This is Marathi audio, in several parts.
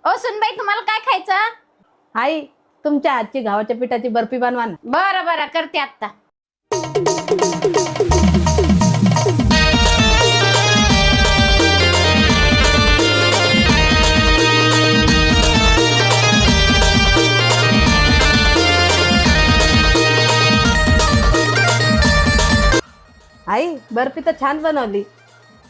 ओ सुनबाई, तुम्हाला काय खायचं? आई, तुमच्या हातची गव्हाच्या पिठाची बर्फी बनवा ना. बरं बरं, करते आता. आई, बर्फी तर छान बनवली,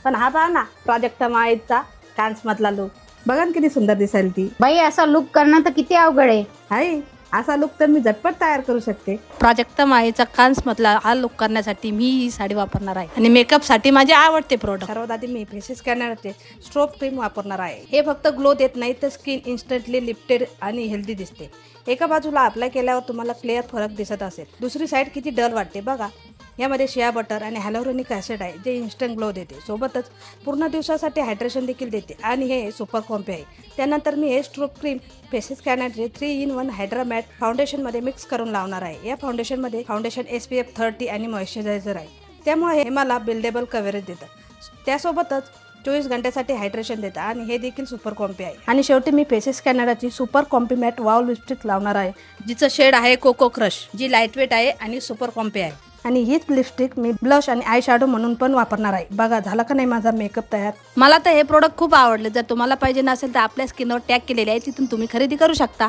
पण हा पहा ना प्रोजेक्ट माईचा कान्स मधला लुक. बघा ना किती सुंदर दिसेल ती. बाई, असा लुक करणं तर किती अवघड आहे. आई, असा लुक तर मी झटपट तयार करू शकते. प्राजक्त मायेचा कान्स मधला हा लुक करण्यासाठी मी ही साडी वापरणार आहे आणि मेकअप साठी माझे आवडते प्रोडक्ट. सर्वात आधी मी फेसेस स्कॅनरचे स्ट्रोब क्रीम वापरणार आहे. हे फक्त ग्लो देत नाही तर स्किन इन्स्टंटली लिफ्टेड आणि हेल्दी दिसते. एका बाजूला अप्लाय केल्यावर तुम्हाला क्लिअर फरक दिसत असेल, दुसरी साईड किती डल वाटते बघा. यामध्ये शिया बटर आणि हॅलोरोनिक ॲसिड आहे जे इन्स्टंट ग्लो देते, सोबतच पूर्ण दिवसासाठी हायड्रेशन देखील देते आणि हे सुपर कॉम्पी आहे. त्यानंतर मी हे स्ट्रोब क्रीम फेसेस स्कॅनरचे 3-in-1 हायड्रा मॅट फाउंडेशनमध्ये मिक्स करून लावणार आहे. या फाउंडेशनमध्ये फाउंडेशन SPF 30 आणि मॉइश्चरायझर आहे, त्यामुळे हे मला बिल्डेबल कव्हरेज देतं. त्यासोबतच 24 घंट्यासाठी हायड्रेशन देतं आणि हे देखील सुपर कॉम्पी आहे. आणि शेवटी मी फेसेस कॅनडाची super comfy matte wow lipstick लावणार आहे, जिचं शेड आहे कोको क्रश, जी लाईटवेट आहे आणि सुपर कॉम्पी आहे. आणि हीच लिपस्टिक मी ब्लश आणि आय शॅडो म्हणून पण वापरणार आहे. बघा झाला का नाही माझा मेकअप तयार. मला तर हे प्रोडक्ट खूप आवडले. जर तुम्हाला पाहिजे नसेल तर आपल्या स्किनवर टॅग केलेले आहे, तिथून तुम्ही खरेदी करू शकता.